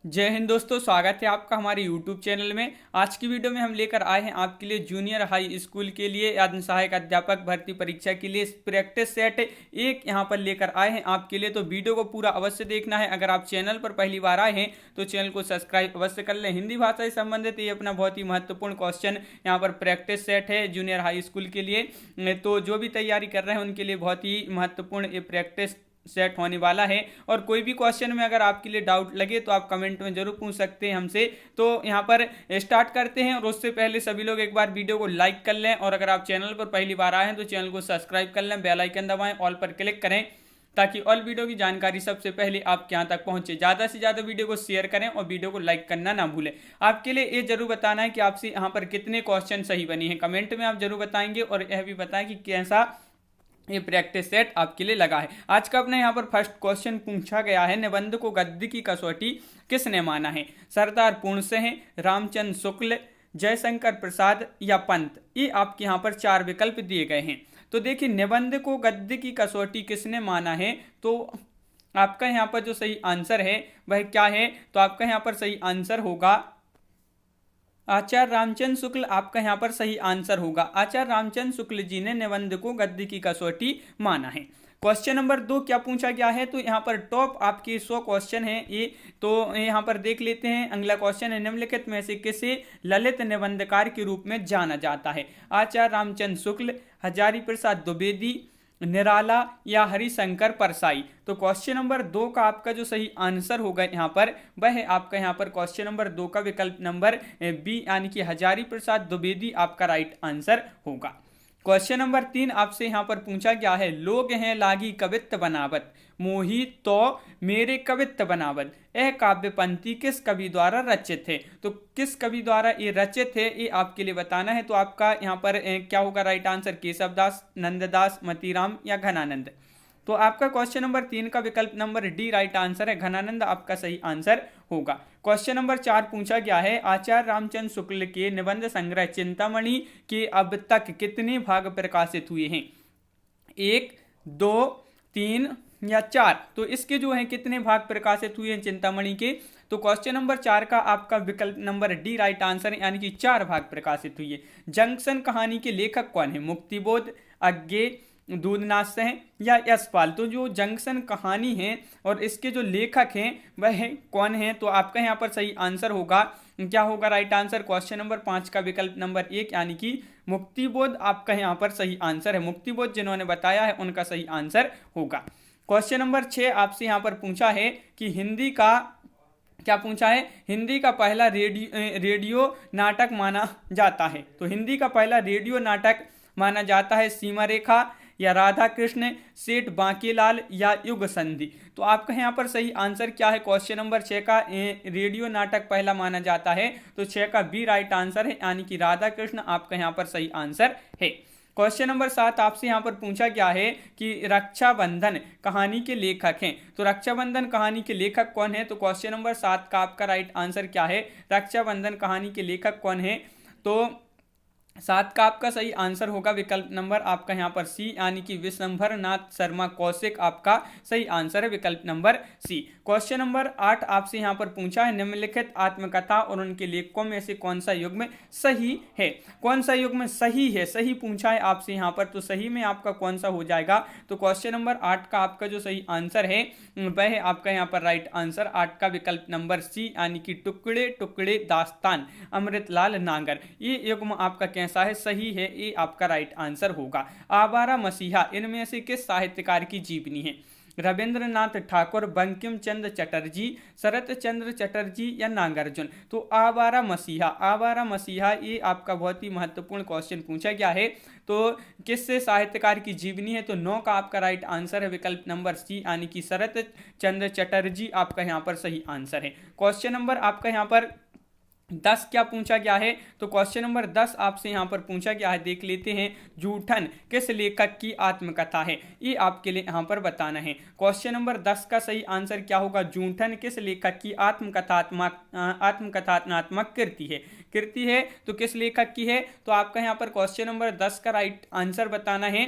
जय हिंद दोस्तों, स्वागत है आपका हमारे YouTube चैनल में। आज की वीडियो में हम लेकर आए हैं आपके लिए जूनियर हाई स्कूल के लिए आदि सहायक अध्यापक भर्ती परीक्षा के लिए प्रैक्टिस सेट एक यहाँ पर लेकर आए हैं आपके लिए। तो वीडियो को पूरा अवश्य देखना है। अगर आप चैनल पर पहली बार आए हैं तो चैनल को सब्सक्राइब अवश्य कर लें। हिंदी भाषा से संबंधित ये अपना बहुत ही महत्वपूर्ण क्वेश्चन यहाँ पर प्रैक्टिस सेट है जूनियर हाई स्कूल के लिए। तो जो भी तैयारी कर रहे हैं उनके लिए बहुत ही महत्वपूर्ण ये प्रैक्टिस सेट होने वाला है। और कोई भी क्वेश्चन में अगर आपके लिए डाउट लगे तो आप कमेंट में जरूर पूछ सकते हैं हमसे। तो यहाँ पर स्टार्ट करते हैं, और उससे पहले सभी लोग एक बार वीडियो को लाइक कर लें, और अगर आप चैनल पर पहली बार आए हैं तो चैनल को सब्सक्राइब कर लें, बेल आइकन दबाएं, ऑल पर क्लिक करें ताकि ऑल वीडियो की जानकारी सबसे पहले आपके यहाँ तक पहुंचे। ज़्यादा से ज़्यादा वीडियो को शेयर करें और वीडियो को लाइक करना ना भूलें। आपके लिए ये जरूर बताना है कि आपसे यहाँ पर कितने क्वेश्चन सही बने हैं, कमेंट में आप जरूर बताएंगे। और यह भी बताएं कि कैसा ये प्रैक्टिस सेट आपके लिए लगा है। आज का अपने यहाँ पर फर्स्ट क्वेश्चन पूछा गया है, निबंध को गद्य की कसौटी किसने माना है? सरदार पूर्ण सिंह, रामचंद्र शुक्ल, जयशंकर प्रसाद या पंत। ये आपके यहाँ पर चार विकल्प दिए गए हैं। तो देखिए, निबंध को गद्य की कसौटी किसने माना है, तो आपका यहाँ पर जो सही आंसर है वह क्या है? तो आपका यहाँ पर सही आंसर होगा आचार्य रामचंद्र शुक्ल। आपका यहाँ पर सही आंसर होगा। आचार्य रामचंद्र शुक्ल जी ने निबंध को गद्य की कसौटी माना है। क्वेश्चन नंबर 2 क्या पूछा गया है? तो यहाँ पर टॉप आपके 100 क्वेश्चन है ये, तो यहाँ पर देख लेते हैं। अगला क्वेश्चन है, निम्नलिखित में से किसे ललित निबंधकार के रूप में जाना जाता है? आचार्य रामचंद्र शुक्ल, हजारी प्रसाद द्विवेदी, निराला या हरिशंकर परसाई। तो क्वेश्चन नंबर 2 का आपका जो सही आंसर होगा यहाँ पर वह है आपका यहाँ पर क्वेश्चन नंबर 2 का विकल्प नंबर बी, यानी कि हजारी प्रसाद द्विवेदी आपका राइट आंसर होगा। क्वेश्चन नंबर 3 आपसे यहाँ पर पूछा गया है, लोग हैं लागी कवित्त बनावत, मोही तो मेरे कवित्त बनावत। यह काव्य पंक्ति किस कवि द्वारा रचित है? तो किस कवि द्वारा ये रचित है ये आपके लिए बताना है। तो आपका यहाँ पर क्या होगा राइट आंसर? केशवदास, नंददास, मतीराम या घनानंद। तो आपका क्वेश्चन नंबर 3 का विकल्प नंबर डी राइट आंसर है, घनानंद आपका सही आंसर होगा। क्वेश्चन नंबर 4 पूछा गया है, आचार्य रामचंद्र शुक्ल के निबंध संग्रह चिंतामणि के अब तक कितने भाग प्रकाशित हुए हैं? 1, 2, 3 या 4। तो इसके जो है कितने भाग प्रकाशित हुए हैं चिंतामणि के? तो क्वेश्चन नंबर 4 का आपका विकल्प नंबर डी राइट आंसर है, यानी कि 4 भाग प्रकाशित हुई है। जंक्शन कहानी के लेखक कौन है? मुक्तिबोध, अज्ञे, दूधनाथ सिंह या यशपाल। तो जो जंक्शन कहानी है और इसके जो लेखक हैं वह कौन है? तो आपका यहाँ पर सही आंसर होगा, क्या होगा राइट आंसर? क्वेश्चन नंबर 5 का विकल्प नंबर 1, यानी कि मुक्तिबोध आपका यहाँ पर सही आंसर है। मुक्तिबोध जिन्होंने बताया है उनका सही आंसर होगा। क्वेश्चन नंबर 6 आपसे यहाँ पर पूछा है कि हिंदी का क्या पूछा है? हिंदी का पहला रेडियो नाटक माना जाता है। तो हिंदी का पहला रेडियो नाटक माना जाता है सीमा रेखा या राधा कृष्ण, सेठ बांकीलाल या युग संधि। तो आपका यहाँ पर सही आंसर क्या है? क्वेश्चन नंबर 6 का रेडियो नाटक पहला माना जाता है, तो 6 का बी राइट आंसर है, यानी कि राधा कृष्ण आपका यहाँ पर सही आंसर है। क्वेश्चन नंबर 7 आपसे यहाँ पर पूछा गया है कि रक्षाबंधन कहानी के लेखक हैं। तो रक्षाबंधन कहानी के लेखक कौन है? तो क्वेश्चन नंबर 7 का आपका राइट आंसर क्या है? रक्षाबंधन कहानी के लेखक कौन है? तो 7 का आपका सही आंसर होगा विकल्प नंबर आपका यहाँ पर सी, यानी कि विशंभर नाथ शर्मा कौशिक आपका सही आंसर है, विकल्प नंबर सी। क्वेश्चन नंबर 8 आपसे यहाँ पर पूछा है, निम्नलिखित आत्मकथा और उनके लेखकों में से कौन सा युग्म सही है? कौन सा युग्म सही है? सही पूछा है आपसे यहाँ पर, तो सही में आपका कौन सा हो जाएगा? तो क्वेश्चन नंबर 8 का आपका जो सही आंसर है वह है आपका यहाँ पर राइट आंसर 8 का विकल्प नंबर सी, यानी कि टुकड़े टुकड़े दास्तान अमृतलाल नागर। ये युग्म आपका कैसा है? सही है, ये आपका राइट आंसर होगा। आवारा मसीहा इनमें से किस साहित्यकार की जीवनी है? रविंद्रनाथ ठाकुर, बंकिम चंद्र चटर्जी, शरत चंद्र चटर्जी या नागार्जुन। तो आवारा मसीहा ये आपका बहुत ही महत्वपूर्ण क्वेश्चन पूछा गया है। तो किससे साहित्यकार की जीवनी है? तो 9 का आपका राइट आंसर है, विकल्प नंबर सी, यानी कि शरत चंद्र चटर्जी आपका यहाँ पर सही आंसर है। क्वेश्चन नंबर आपका यहाँ पर 10 क्या पूछा गया है, तो क्वेश्चन नंबर 10 आपसे यहाँ पर पूछा गया है, देख लेते हैं। जूठन किस लेखक की आत्मकथा है, ये आपके लिए यहाँ पर बताना है। क्वेश्चन नंबर 10 का सही आंसर क्या होगा, जूठन किस लेखक की आत्मकथात्मक कृति है, तो किस लेखक की है, तो आपका यहाँ पर क्वेश्चन नंबर 10 का राइट आंसर बताना है।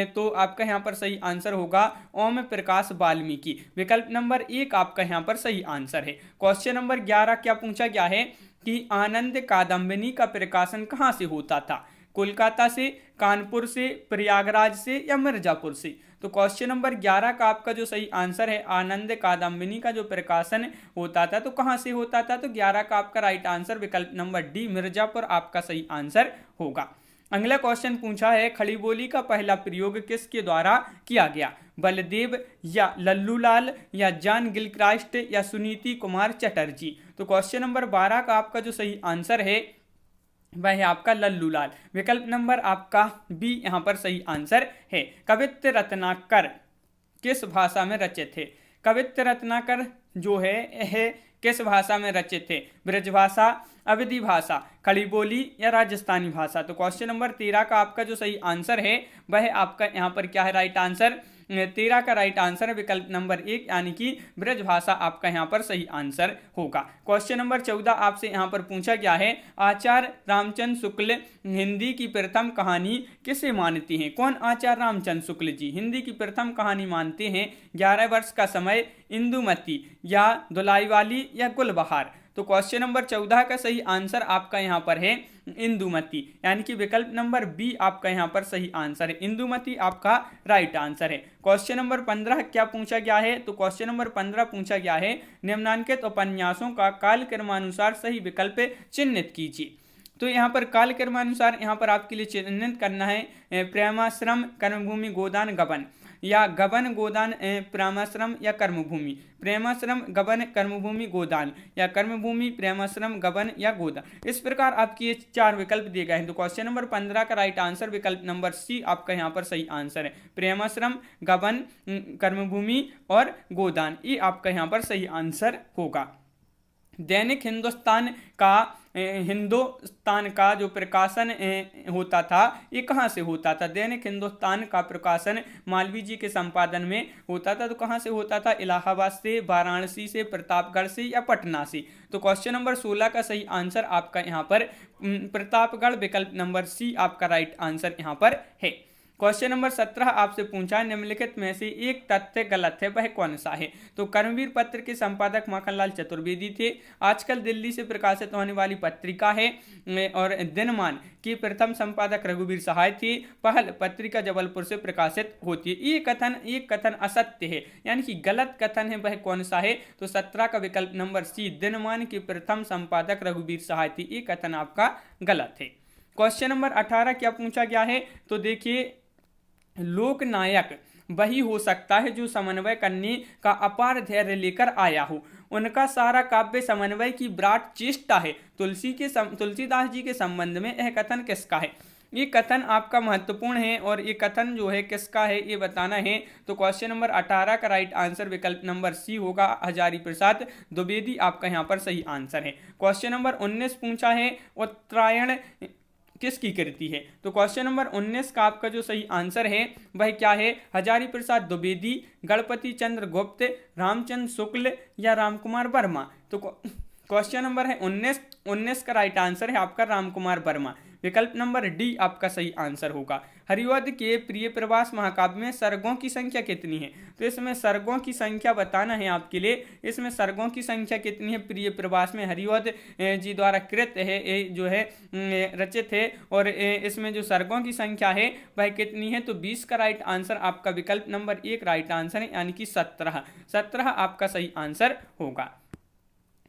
तो आपका यहाँ पर सही आंसर होगा ओम प्रकाश वाल्मीकि। विकल्प नंबर 1 आपका यहाँ पर सही आंसर है। क्वेश्चन नंबर 11 क्या पूछा गया है कि आनंद कादम्बिनी का प्रकाशन कहाँ से होता था, कोलकाता से, कानपुर से, प्रयागराज से या मिर्जापुर से। तो क्वेश्चन नंबर 11 का आपका जो सही आंसर है, आनंद कादम्बिनी का जो प्रकाशन होता था तो कहाँ से होता था, तो 11 का आपका राइट आंसर विकल्प नंबर डी मिर्जापुर आपका सही आंसर होगा। अगला क्वेश्चन पूछा है, खड़ी बोली का पहला प्रयोग किसके द्वारा किया गया, बलदेव या लल्लूलाल या जॉन गिलक्रास्ट या सुनीति कुमार चटर्जी। तो क्वेश्चन नंबर 12 का आपका जो सही आंसर है वह है आपका लल्लूलाल। विकल्प नंबर आपका बी यहाँ पर सही आंसर है। कवित्त रत्नाकर किस भाषा में रचित थे, कवित्त रत्नाकर जो है किस भाषा में रचित थे, ब्रजभाषा, अवधी भाषा, खड़ी बोली या राजस्थानी भाषा। तो क्वेश्चन नंबर 13 का आपका जो सही आंसर है वह आपका यहाँ पर क्या है, राइट आंसर 13 का राइट आंसर है विकल्प नंबर 1 यानी कि ब्रजभाषा आपका यहाँ पर सही आंसर होगा। क्वेश्चन नंबर 14 आपसे यहाँ पर पूछा गया है, आचार्य रामचंद्र शुक्ल हिंदी की प्रथम कहानी किसे मानते हैं, कौन आचार्य रामचंद्र शुक्ल जी हिंदी की प्रथम कहानी मानते हैं, 11 वर्ष का समय, इंदुमती या धुलाई या गुलबहार। तो क्वेश्चन नंबर 14 का सही आंसर आपका यहाँ पर है इंदुमती, यानी कि विकल्प नंबर बी आपका यहाँ पर सही आंसर है, इंदुमती आपका राइट आंसर है। क्वेश्चन नंबर 15 क्या पूछा गया है, तो क्वेश्चन नंबर 15 पूछा गया है, निम्नांकित उपन्यासों का कालक्रमानुसार सही विकल्प चिन्हित कीजिए। तो यहाँ पर कालक्रमानुसार यहाँ पर आपके लिए चिन्हित करना है, प्रेमाश्रम, कर्मभूमि, गोदान, गबन, या गबन, गोदान, प्रेमाश्रम या कर्मभूमि, प्रेमाश्रम, गबन, कर्मभूमि, गोदान, या कर्मभूमि, प्रेमाश्रम, गबन या गोदान। इस प्रकार आपके ये 4 विकल्प दिए गए हैं। तो क्वेश्चन नंबर 15 का राइट आंसर विकल्प नंबर सी आपका यहाँ पर सही आंसर है, प्रेमाश्रम, गबन, कर्मभूमि और गोदान, ये आपका यहाँ पर सही आंसर होगा। दैनिक हिंदुस्तान का जो प्रकाशन होता था ये कहाँ से होता था, दैनिक हिंदुस्तान का प्रकाशन मालवीय जी के संपादन में होता था। तो कहाँ से होता था, इलाहाबाद से, वाराणसी से, प्रतापगढ़ से या पटना से। तो क्वेश्चन नंबर 16 का सही आंसर आपका यहाँ पर प्रतापगढ़, विकल्प नंबर सी आपका राइट आंसर यहाँ पर है। क्वेश्चन नंबर 17 आपसे पूछा, निम्नलिखित में से एक तथ्य गलत है, वह कौन सा है। तो कर्मवीर पत्र के संपादक माखनलाल चतुर्वेदी थे, आजकल दिल्ली से प्रकाशित होने वाली पत्रिका है, और दिनमान की प्रथम संपादक रघुवीर सहाय थे, पहल पत्रिका जबलपुर से प्रकाशित होती है। ये कथन असत्य है, यानी कि गलत कथन है, वह कौन सा है, तो 17 का विकल्प नंबर सी, दिनमान के प्रथम संपादक रघुवीर सहाय थे, ये कथन आपका गलत है। क्वेश्चन नंबर 18 क्या पूछा गया है, तो देखिए, लोकनायक वही हो सकता है जो समन्वय करने का अपार धैर्य लेकर आया हो, उनका सारा काव्य समन्वय की विराट चेष्टा है, तुलसीदास जी के संबंध में यह कथन किसका है। ये कथन आपका महत्वपूर्ण है और ये कथन जो है किसका है ये बताना है। तो क्वेश्चन नंबर 18 का राइट आंसर विकल्प नंबर सी होगा, हजारी प्रसाद द्विवेदी आपका यहाँ पर सही आंसर है। क्वेश्चन नंबर 19 पूछा है, उत्तरायण किसकी कृति है। तो क्वेश्चन नंबर 19 का आपका जो सही आंसर है वह क्या है, हजारी प्रसाद द्विवेदी, गणपति चंद्र गुप्त, रामचंद्र शुक्ल या रामकुमार वर्मा। तो क्वेश्चन नंबर है 19 का राइट आंसर है आपका रामकुमार वर्मा, विकल्प नंबर डी आपका सही आंसर होगा। हरिवध के प्रिय प्रवास महाकाव्य में सर्गों की संख्या कितनी है, तो इसमें सर्गों की संख्या बताना है आपके लिए। इसमें सर्गों की संख्या कितनी है प्रिय प्रवास में, हरिवध जी द्वारा कृत है, जो है रचित है, और इसमें जो सर्गों की संख्या है वह कितनी है, तो 20 का राइट आंसर आपका विकल्प नंबर 1 राइट आंसर है, यानी कि 17 आपका सही आंसर होगा।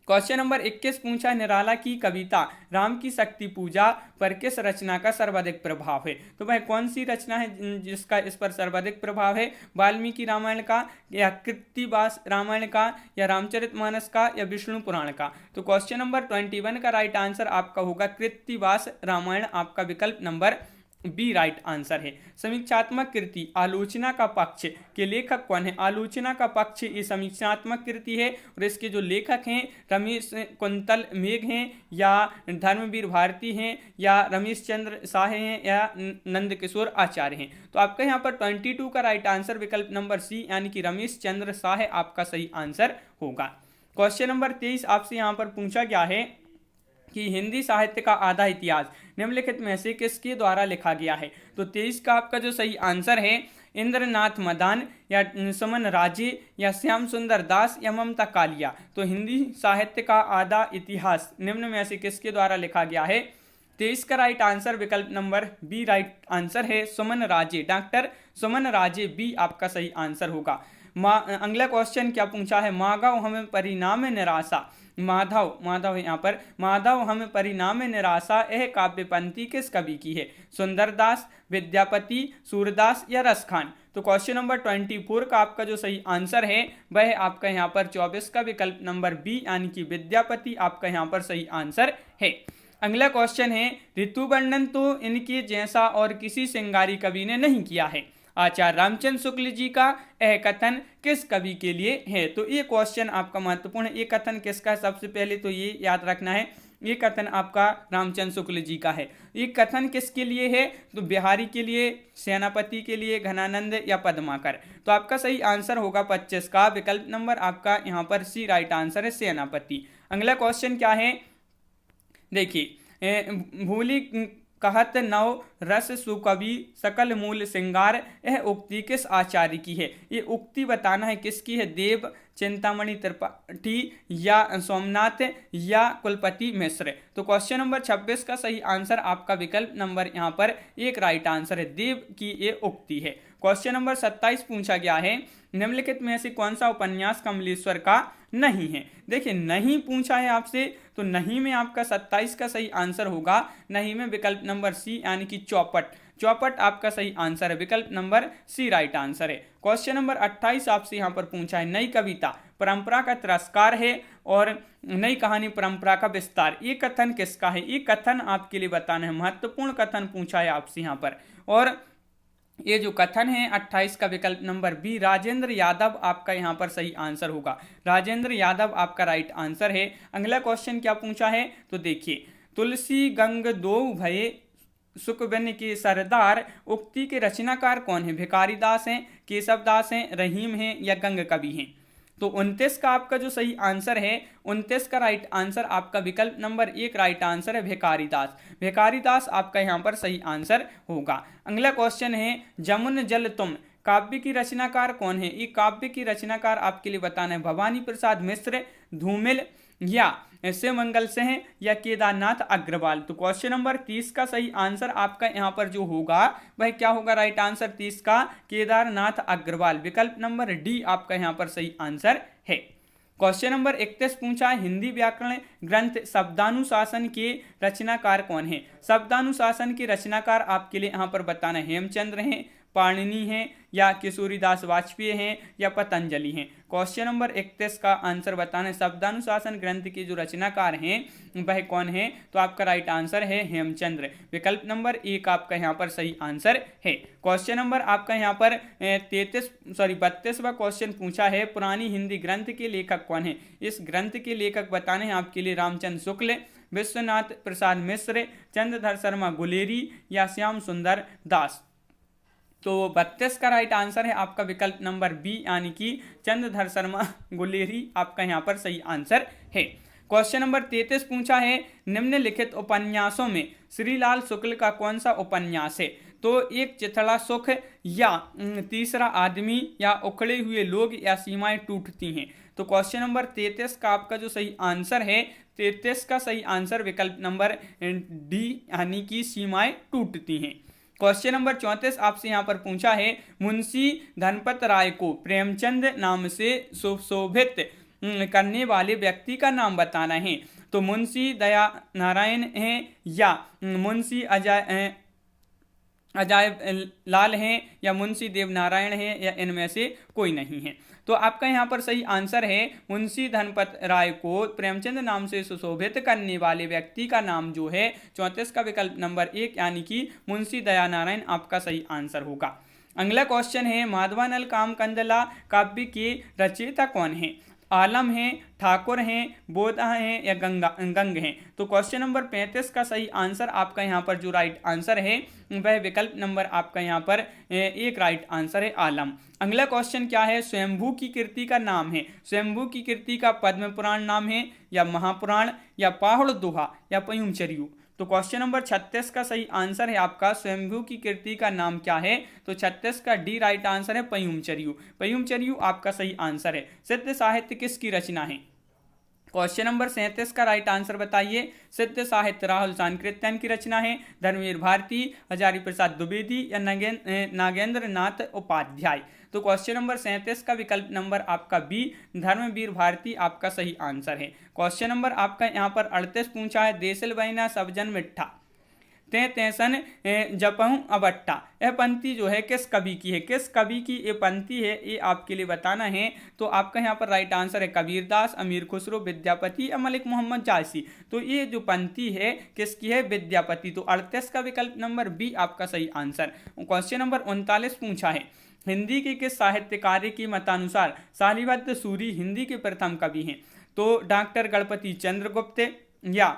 क्वेश्चन नंबर 21 पूछा, निराला की कविता राम की शक्ति पूजा पर किस रचना का सर्वाधिक प्रभाव है। तो वह कौन सी रचना है जिसका इस पर सर्वाधिक प्रभाव है, वाल्मीकि रामायण का या कृत्तिवास रामायण का या रामचरितमानस का या विष्णु पुराण का। तो क्वेश्चन नंबर 21 का राइट आंसर आपका होगा कृत्तिवास रामायण, आपका विकल्प नंबर बी राइट आंसर है। समीक्षात्मक कृति आलोचना का पक्ष के लेखक कौन है? आलोचना का पक्ष ये समीक्षात्मक कृति है और इसके जो लेखक हैं रमेश कुंतल मेघ हैं या धर्मवीर भारती हैं या रमेश चंद्र शाह हैं या नंद किशोर आचार्य हैं। तो आपका यहाँ पर 22 का राइट आंसर विकल्प नंबर सी यानी कि रमेश चंद्र शाह आपका सही आंसर होगा। क्वेश्चन नंबर 23 आपसे यहाँ पर पूछा गया है कि हिंदी साहित्य का आधा इतिहास निम्नलिखित में से किसके द्वारा लिखा गया है? तो 23 का आपका जो सही आंसर है इंद्रनाथ मदान या सुमन राजे या श्याम सुंदर दास या ममता कालिया। तो हिंदी साहित्य का आधा इतिहास निम्न में से किसके द्वारा लिखा गया है? 23 का राइट आंसर विकल्प नंबर बी राइट आंसर है सुमन राजे, डॉक्टर सुमन राजे बी आपका सही आंसर होगा। अगला क्वेश्चन क्या पूछा है? माधव हमें परिणाम निराशा, माधव यहाँ पर माधव हमें परिणाम निराशा यह काव्य पंक्ति किस कवि की है? सुंदरदास, विद्यापति, सूरदास या रसखान। तो क्वेश्चन नंबर 24 का आपका जो सही आंसर है वह आपका यहाँ पर 24 का विकल्प नंबर बी यानी कि विद्यापति आपका यहाँ पर सही आंसर है। अगला क्वेश्चन है ऋतु वर्णन तो इनके जैसा और किसी श्रृंगारी कवि ने नहीं किया है। आचार्य रामचंद्र शुक्ल जी का यह कथन किस कवि के लिए है? तो ये क्वेश्चन आपका महत्वपूर्ण है। ये कथन किसका? सबसे पहले तो ये याद रखना है ये कथन आपका रामचंद्र शुक्ल जी का है। ये कथन किसके लिए है? तो बिहारी के लिए, सेनापति के लिए, घनानंद या पद्माकर। तो आपका सही आंसर होगा 25 का विकल्प नंबर आपका यहाँ पर सी राइट आंसर है सेनापति। अगला क्वेश्चन क्या है देखिए, भूली कहत नव रस सुकवि सकल मूल श्रृंगार यह उक्ति किस आचार्य की है? ये उक्ति बताना है किसकी है? देव, चिंतामणि त्रिपाठी या सोमनाथ या कुलपति मिश्र। तो क्वेश्चन नंबर 26 का सही आंसर आपका विकल्प नंबर यहाँ पर एक राइट आंसर है, देव की ये उक्ति है। क्वेश्चन नंबर 27 पूछा गया है निम्नलिखित में से कौन सा उपन्यास कमलेश्वर का नहीं है? देखिए नहीं पूछा है आपसे तो नहीं में आपका 27 का सही आंसर होगा। नहीं में विकल्प नंबर सी यानी कि चौपट आपका सही आंसर है, विकल्प नंबर सी राइट आंसर है। क्वेश्चन नंबर 28 आपसे यहाँ पर पूछा है नई कविता परंपरा का तिरस्कार है और नई कहानी परंपरा का विस्तार। ये कथन किसका है? ये कथन आपके लिए बताना है, महत्वपूर्ण कथन पूछा है आपसे यहाँ पर। और ये जो कथन है 28 का विकल्प नंबर बी राजेंद्र यादव आपका यहाँ पर सही आंसर होगा। राजेंद्र यादव आपका राइट आंसर है। अगला क्वेश्चन क्या पूछा है? तो देखिए तुलसी गंग दो भये सुकबिन के सरदार उक्ति के रचनाकार कौन है? भिखारी दास हैं, केशव दास हैं, रहीम हैं या गंग कवि हैं। तो 29 का आपका जो सही आंसर है 29 का राइट आंसर आपका विकल्प नंबर एक राइट आंसर है भिखारी दास। भिखारी दास आपका यहाँ पर सही आंसर होगा। अगला क्वेश्चन है जमुन जल तुम काव्य की रचनाकार कौन है? ये काव्य की रचनाकार आपके लिए बताना है भवानी प्रसाद मिश्र, धूमिल या शिवमंगल सिंह या केदारनाथ अग्रवाल। तो क्वेश्चन नंबर 30 का सही आंसर आपका यहाँ पर जो होगा वह क्या होगा? राइट आंसर 30 का केदारनाथ अग्रवाल, विकल्प नंबर डी आपका यहाँ पर सही आंसर है। क्वेश्चन नंबर 31 पूछा है हिंदी व्याकरण ग्रंथ शब्दानुशासन के रचनाकार कौन है? शब्दानुशासन के रचनाकार आपके लिए यहाँ पर बताना है हेमचंद्र हैं, पाणिनि हैं या किशोरीदास वाजपेयी हैं या पतंजलि हैं। क्वेश्चन नंबर 31 का आंसर बताना है शब्दानुशासन ग्रंथ के जो रचनाकार हैं वह कौन है? तो आपका राइट आंसर है हेमचंद्र, विकल्प नंबर एक आपका यहाँ पर सही आंसर है। क्वेश्चन नंबर आपका यहाँ पर 32वां क्वेश्चन पूछा है पुरानी हिंदी ग्रंथ के लेखक कौन है? इस ग्रंथ के लेखक बताने हैं आपके लिए रामचंद्र शुक्ल, विश्वनाथ प्रसाद मिश्र, चंद्रधर शर्मा गुलेरी या श्याम सुंदर दास। तो 32 का राइट आंसर है आपका विकल्प नंबर बी यानी कि चंद्रधर शर्मा गुलेरी आपका यहाँ पर सही आंसर है। क्वेश्चन नंबर 33 पूछा है निम्नलिखित उपन्यासों में श्रीलाल शुक्ल का कौन सा उपन्यास है? तो एक चिथड़ा सुख या तीसरा आदमी या उखड़े हुए लोग या सीमाएं टूटती हैं। तो क्वेश्चन नंबर 33 का आपका जो सही आंसर है 33 का सही आंसर विकल्प नंबर डी यानी कि सीमाएं टूटती हैं। क्वेश्चन नंबर 34 आपसे यहाँ पर पूछा है मुंशी धनपत राय को प्रेमचंद नाम से सुशोभित करने वाले व्यक्ति का नाम बताना है। तो मुंशी दया नारायण हैं या मुंशी अजय लाल हैं या मुंशी देव नारायण हैं या इनमें से कोई नहीं है। तो आपका यहाँ पर सही आंसर है मुंशी धनपत राय को प्रेमचंद नाम से सुशोभित करने वाले व्यक्ति का नाम जो है 34 का विकल्प नंबर 1 यानी कि मुंशी दयानारायण आपका सही आंसर होगा। अगला क्वेश्चन है माधवानल कामकंदला काव्य के रचयिता कौन है? आलम हैं, ठाकुर हैं, बोधा हैं या गंग हैं? तो क्वेश्चन नंबर 35 का सही आंसर आपका यहाँ पर जो राइट आंसर है वह विकल्प नंबर आपका यहाँ पर एक राइट आंसर है आलम। अगला क्वेश्चन क्या है? स्वयंभू की कृति का नाम है। स्वयंभू की कृति का पद्म पुराण नाम है या महापुराण या पाहुड़ दोहा या पयुमचर्यू? तो क्वेश्चन नंबर 36 का सही आंसर है आपका स्वयंभू की कृति का नाम क्या है? तो 36 का डी राइट आंसर है पयुमचर्यू। पयुमचर्यू आपका सही आंसर है। सिद्ध साहित्य किसकी रचना है? क्वेश्चन नंबर 37 का राइट आंसर बताइए। सिद्ध साहित्य राहुल सांकृत्यायन की रचना है, धर्मवीर भारती, हजारी प्रसाद द्विवेदी या नागेंद्र नाथ उपाध्याय? तो क्वेश्चन नंबर 37 का विकल्प नंबर आपका बी धर्मवीर भारती आपका सही आंसर है। क्वेश्चन नंबर आपका यहाँ पर 38 पूछा है देसिल बहिना सबजन मिठा ते तैसन जपहूं अबट्टा। यह पंक्ति जो है किस कवि की है? किस कवि की ये पंक्ति है ये आपके लिए बताना है। तो आपका यहाँ पर राइट आंसर है कबीरदास, अमीर खुसरो, विद्यापति या मलिक मोहम्मद जायसी। तो ये जो पंक्ति है किसकी है? विद्यापति। तो 38 का विकल्प नंबर बी आपका सही आंसर। क्वेश्चन नंबर 39 पूछा है हिंदी के किस साहित्यकार की मतानुसार शालिवाद्य सूरी हिंदी के प्रथम कवि हैं? तो डॉक्टर गणपति चंद्रगुप्त या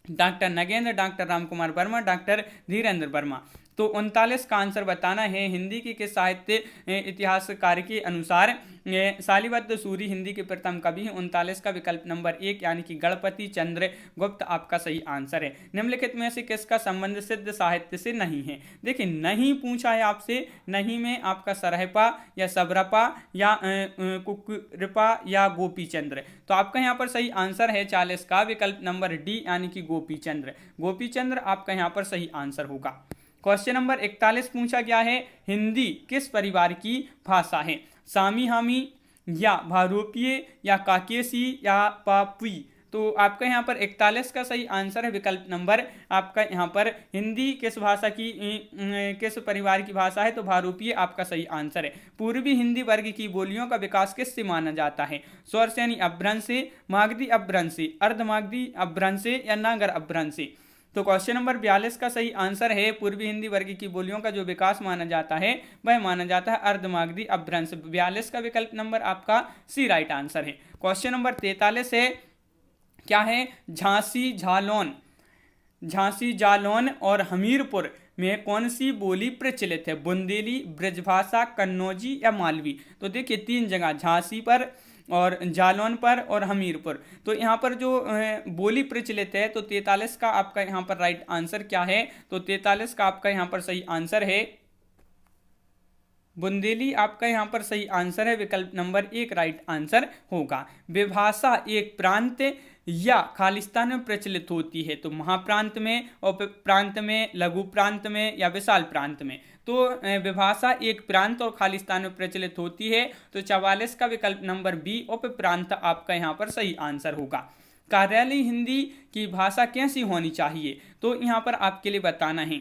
doctor Nagendra, doctor Ramkumar Verma, doctor Dhirendra Verma? तो 39 का आंसर बताना है हिंदी के किस साहित्य इतिहासकार के अनुसार शालिवाद्य सूरी हिंदी के प्रथम कवि हैं? 39 का विकल्प नंबर 1 यानी कि गणपति चंद्रगुप्त आपका सही आंसर है। निम्नलिखित में से किसका संबंध सिद्ध साहित्य से नहीं है? देखिए नहीं पूछा है आपसे, नहीं में आपका सरहपा या सबरपा या कुकरपा या गोपीचंद्र? तो आपका यहाँ पर सही आंसर है 40 का विकल्प नंबर डी यानी कि गोपीचंद्र। गोपीचंद्र आपका यहाँ पर सही आंसर होगा। क्वेश्चन नंबर 41 पूछा गया है हिंदी किस परिवार की भाषा है? सामी हामी या भारोपीय या काकेसी या पापुई? तो आपका यहाँ पर 41 का सही आंसर है विकल्प नंबर आपका यहाँ पर हिंदी किस भाषा की किस परिवार की भाषा है? तो भारोपीय आपका सही आंसर है। पूर्वी हिंदी वर्ग की बोलियों का विकास किससे माना जाता है? स्वरसेनी अपभ्रंश से, मागधी अपभ्रंश से, अर्धमागधी अपभ्रंश से या नागर अपभ्रंश से? तो क्वेश्चन नंबर 42 का सही आंसर है पूर्वी हिंदी वर्ग की बोलियों का जो विकास माना जाता है वह माना जाता है अर्धमागधी अपभ्रंश। 42 का विकल्प नंबर आपका सी राइट आंसर है। क्वेश्चन नंबर 43 है क्या है? झांसी जालौन और हमीरपुर में कौन सी बोली प्रचलित है? बुंदेली, ब्रजभाषा, कन्नौजी या मालवी? तो देखिए 3 जगह झांसी पर और जालौन पर और हमीरपुर। तो यहाँ पर जो बोली प्रचलित है तो 43 का आपका यहाँ पर राइट आंसर क्या है? तो 43 का आपका यहाँ पर सही आंसर है बुंदेली आपका यहाँ पर सही आंसर है। विकल्प नंबर 1 राइट आंसर होगा। विभाषा एक प्रांत या खालिस्तान में प्रचलित होती है? तो महाप्रांत में, उप प्रांत में, लघु प्रांत में या विशाल प्रांत में? तो विभाषा एक प्रांत और खालिस्तान में प्रचलित होती है। तो 44 का विकल्प नंबर बी उप प्रांत आपका यहाँ पर सही आंसर होगा। कार्यालयी हिंदी की भाषा कैसी होनी चाहिए? तो यहाँ पर आपके लिए बताना है।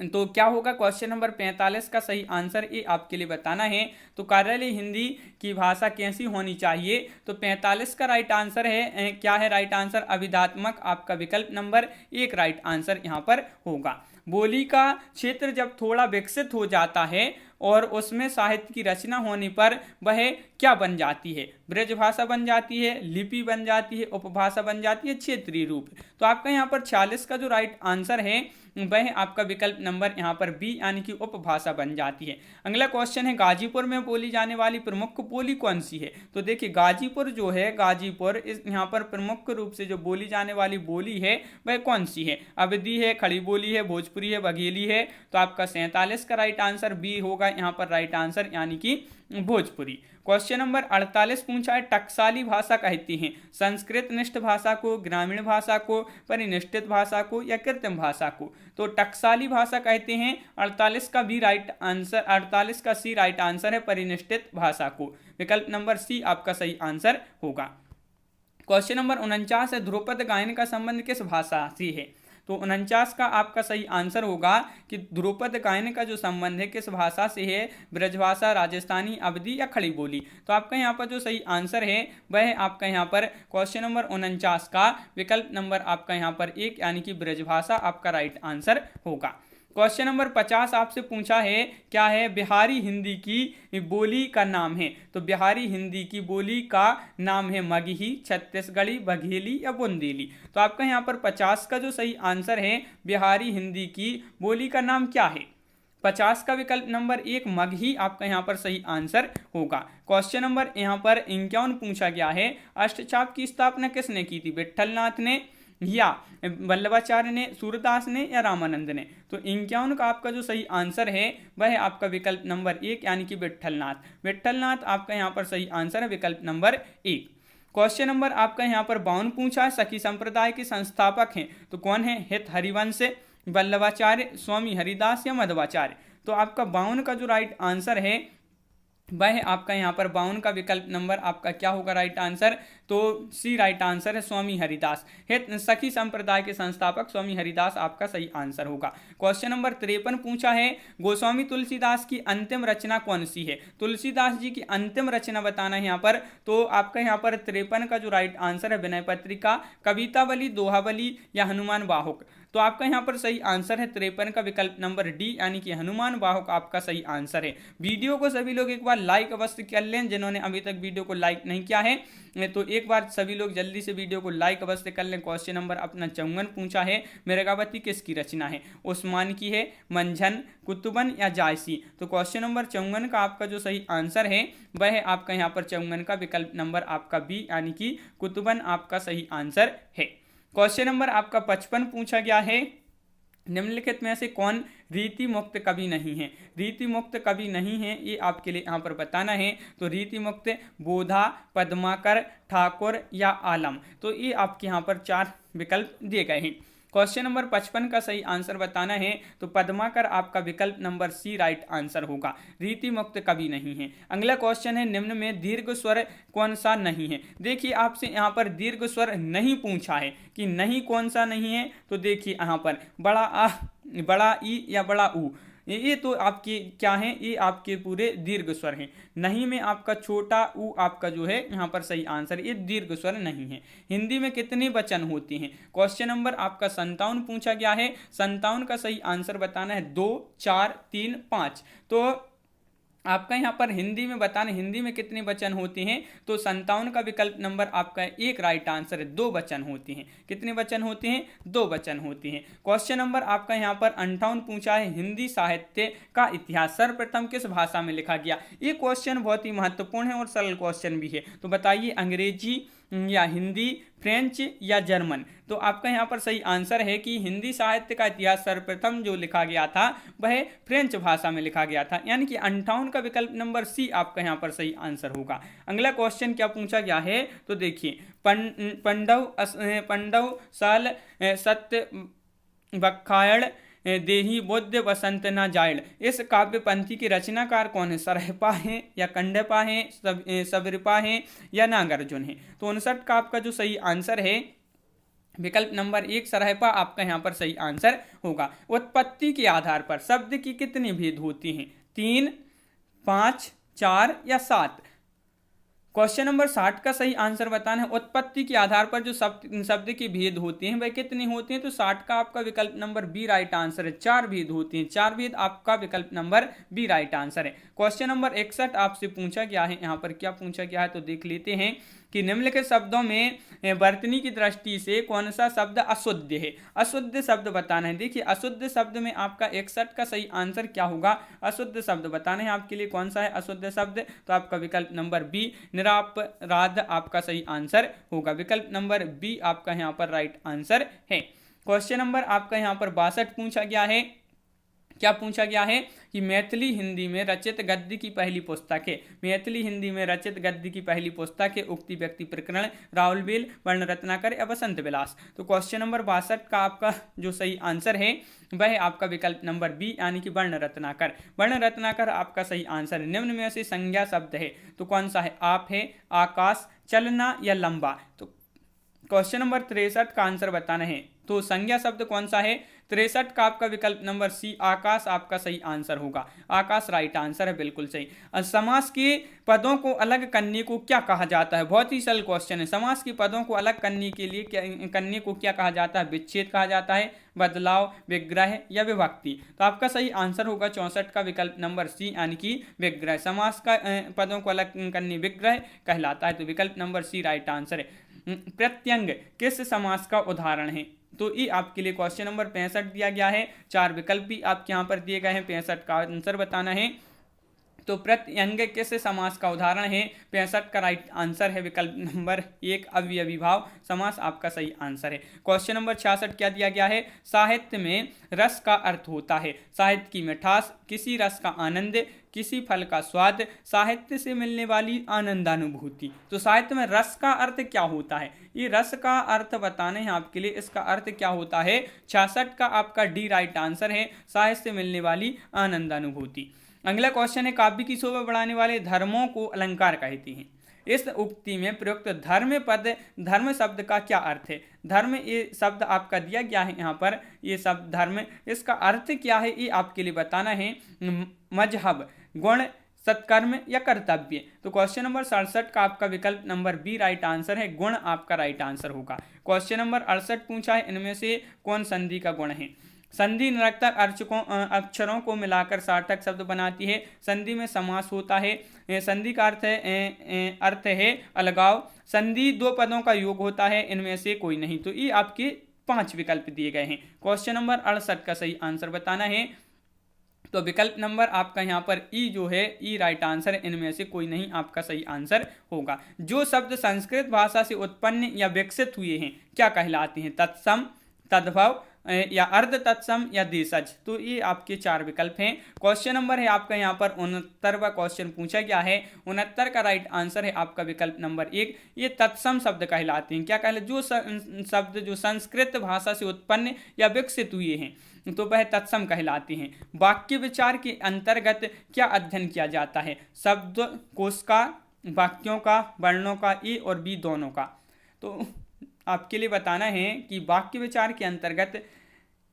तो क्या होगा? क्वेश्चन नंबर 45 का सही आंसर ये आपके लिए बताना है। तो कार्यालय हिंदी की भाषा कैसी होनी चाहिए? तो 45 का राइट आंसर है क्या है राइट आंसर? अभिधात्मक आपका विकल्प नंबर 1 राइट आंसर यहाँ पर होगा। बोली का क्षेत्र जब थोड़ा विकसित हो जाता है और उसमें साहित्य की रचना होने पर वह क्या बन जाती है? ब्रजभाषा बन जाती है, लिपि बन जाती है, उपभाषा बन जाती है, क्षेत्रीय रूप। तो आपका यहाँ पर 46 का जो राइट आंसर है वह आपका विकल्प नंबर यहाँ पर बी यानी कि उपभाषा बन जाती है। अगला क्वेश्चन है गाजीपुर में बोली जाने वाली प्रमुख बोली कौन सी है? तो देखिए गाजीपुर जो है, गाजीपुर इस यहाँ पर प्रमुख रूप से जो बोली जाने वाली बोली है वह कौन सी है? अवधी है, खड़ी बोली है, भोजपुरी है, बघेली है? तो आपका 47 का राइट आंसर बी होगा यहाँ पर राइट आंसर यानी कि भोजपुरी। क्वेश्चन नंबर 48 पूछा है टकसाली भाषा कहती हैं संस्कृत निष्ठ भाषा को, ग्रामीण भाषा को, परिनिष्ठित भाषा को या कृत्रिम भाषा को? तो टकसाली भाषा कहते हैं। 48 का बी राइट आंसर, 48 का सी राइट आंसर है परिनिष्ठित भाषा को। विकल्प नंबर सी आपका सही आंसर होगा। क्वेश्चन नंबर 49 है ध्रुपद गायन का संबंध किस भाषा से है? तो 49 का आपका सही आंसर होगा कि ध्रुपद गायन का जो संबंध है किस भाषा से है, ब्रजभाषा, राजस्थानी, अवधी या खड़ी बोली। तो आपका यहाँ पर जो सही आंसर है वह है आपका यहाँ पर क्वेश्चन नंबर 49 का विकल्प नंबर आपका यहाँ पर 1 यानी कि ब्रजभाषा आपका राइट आंसर होगा। क्वेश्चन नंबर 50 आपसे पूछा है क्या है, बिहारी हिंदी की बोली का नाम है। तो बिहारी हिंदी की बोली का नाम है मगही, छत्तीसगढ़ी, बघेली या बुंदेली। तो आपका यहाँ पर 50 का जो सही आंसर है बिहारी हिंदी की बोली का नाम क्या है, 50 का विकल्प नंबर 1 मगही आपका यहाँ पर सही आंसर होगा। क्वेश्चन नंबर यहाँ पर 51 पूछा गया है, अष्टचाप की स्थापना किसने की थी, विट्ठलनाथ ने या वल्लभाचार्य ने, सूरदास ने या रामानंद ने। तो 51 का आपका जो सही आंसर है वह है आपका विकल्प नंबर 1 यानी कि विट्ठलनाथ। विट्ठलनाथ आपका यहाँ पर सही आंसर है विकल्प नंबर 1। क्वेश्चन नंबर आपका यहाँ पर 52 पूछा है, सखी संप्रदाय के संस्थापक हैं तो कौन है, हित हरिवंश, वल्लभाचार्य, स्वामी हरिदास या मध्वाचार्य। तो आपका 52 का जो राइट आंसर है वह है आपका यहाँ पर 52 का विकल्प नंबर आपका क्या होगा राइट आंसर, तो सी राइट आंसर है स्वामी हरिदास। हित सखी संप्रदाय के संस्थापक स्वामी हरिदास आपका सही आंसर होगा। क्वेश्चन नंबर 53 पूछा है, गोस्वामी तुलसीदास की अंतिम रचना कौन सी है। तुलसीदास जी की अंतिम रचना बताना है यहाँ पर। तो आपका यहाँ पर 53 का जो राइट आंसर है विनय पत्रिका, कवितावली, दोहावली या हनुमान वाहुक। तो आपका यहाँ पर सही आंसर है 53 का विकल्प नंबर डी यानी कि हनुमान वाहुक आपका सही आंसर है। वीडियो को सभी लोग एक बार लाइक अवश्य कर लें, जिन्होंने अभी तक वीडियो को लाइक नहीं किया है तो एक बार सभी लोग जल्दी से वीडियो को लाइक अवश्य कर लें। क्वेश्चन नंबर अपना 54 पूछा है, मृगावती किसकी रचना है, उस्मान की है, मंझन, कुतुबन या जायसी। तो क्वेश्चन नंबर 54 का आपका जो सही आंसर है वह है आपका यहाँ पर 54 का विकल्प नंबर आपका बी यानी कि कुतुबन आपका सही आंसर है। क्वेश्चन नंबर आपका 55 पूछा गया है, निम्नलिखित में से कौन रीति मुक्त कवि नहीं है। रीति मुक्त कवि नहीं है ये आपके लिए यहाँ पर बताना है। तो रीति मुक्त बोधा, पद्माकर, ठाकुर या आलम। तो ये आपके यहाँ पर 4 विकल्प दिए गए हैं। क्वेश्चन नंबर 55 का सही आंसर बताना है तो पद्माकर आपका विकल्प नंबर सी राइट आंसर होगा, रीति मुक्त कवि नहीं है। अगला क्वेश्चन है, निम्न में दीर्घ स्वर कौन सा नहीं है। देखिए आपसे यहाँ पर दीर्घ स्वर नहीं पूछा है कि नहीं कौन सा नहीं है। तो देखिए यहाँ पर बड़ा आ, बड़ा ई या बड़ा ऊ, ये तो आपके क्या हैं, ये आपके पूरे दीर्घ स्वर हैं। नहीं में आपका छोटा ऊ आपका जो है यहाँ पर सही आंसर, ये दीर्घ स्वर नहीं है। हिंदी में कितने वचन होते हैं। क्वेश्चन नंबर आपका 57 पूछा गया है। 57 का सही आंसर बताना है 2, 4, 3, 5। तो आपका यहाँ पर हिंदी में बताना हिंदी में कितने वचन होते हैं। तो 57 का विकल्प नंबर आपका 1 राइट आंसर है, 2 वचन होते हैं। कितने वचन होते हैं, 2 वचन होते हैं। क्वेश्चन नंबर आपका यहाँ पर 58 पूछा है, हिंदी साहित्य का इतिहास सर्वप्रथम किस भाषा में लिखा गया। ये क्वेश्चन बहुत ही महत्वपूर्ण है और सरल क्वेश्चन भी है। तो बताइए अंग्रेजी या हिंदी, फ्रेंच या जर्मन। तो आपका यहाँ पर सही आंसर है कि हिंदी साहित्य का इतिहास सर्वप्रथम जो लिखा गया था वह फ्रेंच भाषा में लिखा गया था, यानी कि 58 का विकल्प नंबर सी आपका यहाँ पर सही आंसर होगा। अगला क्वेश्चन क्या पूछा गया है तो देखिए, पंडव साल सत्य बखायड़ देही बुद्ध वसंत न जायड़, इस काव्य पंथी के रचनाकार कौन है। सरहपा है या कंडपा है, सबरिपा है या नागार्जुन है। तो 59 का आपका जो सही आंसर है विकल्प नंबर 1 सरहपा आपका यहाँ पर सही आंसर होगा। उत्पत्ति के आधार पर शब्द की कितनी भेद होती हैं, 3, 5, 4 या 7। क्वेश्चन नंबर 60 का सही आंसर बताना है, उत्पत्ति के आधार पर जो शब्द के भेद होते हैं वह कितने होते हैं। तो 60 का आपका विकल्प नंबर बी राइट आंसर है, 4 भेद होते हैं। 4 भेद आपका विकल्प नंबर बी राइट आंसर है। क्वेश्चन नंबर 61 आपसे पूछा गया है, यहाँ पर क्या पूछा गया है तो देख लेते हैं कि निम्नलिखित शब्दों में वर्तनी की दृष्टि से कौन सा शब्द अशुद्ध है। अशुद्ध शब्द बताना है। देखिए अशुद्ध शब्द में आपका 61 का सही आंसर क्या होगा, अशुद्ध शब्द बताना है आपके लिए कौन सा है अशुद्ध शब्द। तो आपका विकल्प नंबर बी निरापराध आपका सही आंसर होगा। विकल्प नंबर बी आपका यहाँ पर राइट आंसर है। क्वेश्चन नंबर आपका यहाँ पर 62 पूछा गया है। क्या पूछा गया है कि मैथिली हिंदी में रचित गद्य की पहली पुस्तक है। मैथिली हिंदी में रचित गद्य की पहली पुस्तक है उक्ति व्यक्ति प्रकरण, राउलवेल, वर्ण रत्नाकर या बसंत विलास। तो क्वेश्चन नंबर 62 का आपका जो सही आंसर है वह आपका विकल्प नंबर बी यानी कि वर्ण रत्नाकर। वर्ण रत्नाकर आपका सही आंसर है। निम्न में से संज्ञा शब्द है तो कौन सा है, आप है, आकाश, चलना या लंबा। तो क्वेश्चन नंबर 63 का आंसर बताना है। तो संज्ञा शब्द कौन सा है? 63 का आपका विकल्प नंबर सी आकाश आपका सही आंसर होगा। आकाश राइट आंसर है, बिल्कुल सही। समास के पदों को अलग करने को क्या कहा जाता है? बहुत ही सरल क्वेश्चन है। समास के पदों को अलग करने के लिए करने को क्या कहा जाता है? विच्छेद कहा जाता है, बदलाव, विग्रह या विभक्ति। तो आपका सही आंसर होगा 64 का विकल्प नंबर सी यानी कि विग्रह। समास का पदों को अलग करने विग्रह कहलाता है, तो विकल्प नंबर सी राइट आंसर है। प्रत्यंग किस समास का उदाहरण है? तो ये आपके लिए क्वेश्चन नंबर 65 दिया गया है। 4 विकल्प भी आपके यहाँ पर दिए गए हैं, 65 का आंसर बताना है। तो प्रत्यंग किस समास का उदाहरण है? 65 का राइट आंसर है विकल्प नंबर 1 अव्ययी भाव समास आपका सही आंसर है। क्वेश्चन नंबर 66 क्या दिया गया है? साहित्य में रस का अर्थ होता है साहित्य की मिठास, किसी रस का आनंद, किसी फल का स्वाद, साहित्य से मिलने वाली आनंदानुभूति। तो साहित्य में रस का अर्थ क्या होता है? ये रस का अर्थ बताने हैं आपके लिए। इसका अर्थ क्या होता है? 66 का आपका डी राइट आंसर है, साहित्य से मिलने वाली आनंदानुभूति। अगला क्वेश्चन है, काव्य की शोभा बढ़ाने वाले धर्मों को अलंकार कहते हैं। इस उक्ति में प्रयुक्त धर्म पद, धर्म शब्द का क्या अर्थ है? धर्म ये शब्द आपका दिया गया है यहाँ पर, ये शब्द धर्म, इसका अर्थ क्या है ये आपके लिए बताना है। मजहब, गुण, सत्कर्म या कर्तव्य। तो क्वेश्चन नंबर 67 का आपका विकल्प नंबर बी राइट आंसर है, गुण आपका राइट आंसर होगा। क्वेश्चन नंबर 68 पूछा है, इनमें से कौन संधि का गुण है? संधि निरर्थक अक्षरों को मिलाकर सार्थक शब्द बनाती है। संधि में समास होता है। संधि का अर्थ है अलगाव। संधि दो पदों का योग होता है, इनमें से कोई नहीं। तो ये आपके 5 विकल्प दिए गए हैं। क्वेश्चन नंबर 68 का सही आंसर बताना है। तो विकल्प नंबर आपका यहाँ पर ई जो है, ई राइट आंसर है, इनमें से कोई नहीं आपका सही आंसर होगा। जो शब्द संस्कृत भाषा से उत्पन्न या विकसित हुए हैं क्या कहलाते हैं? तत्सम, तद्भव या अर्ध तत्सम या देशज। तो ये आपके 4 विकल्प हैं। क्वेश्चन नंबर है आपका यहाँ पर 69वां क्वेश्चन पूछा गया है। 69 का राइट आंसर है आपका विकल्प नंबर 1, ये तत्सम शब्द कहलाते हैं। क्या कहलाते? जो शब्द जो संस्कृत भाषा से उत्पन्न या विकसित हुए हैं तो वह तत्सम कहलाते हैं। वाक्य विचार के अंतर्गत क्या अध्ययन किया जाता है? शब्द कोश का, वाक्यों का, वर्णों का, ए और बी दोनों का। तो आपके लिए बताना है कि वाक्य विचार के अंतर्गत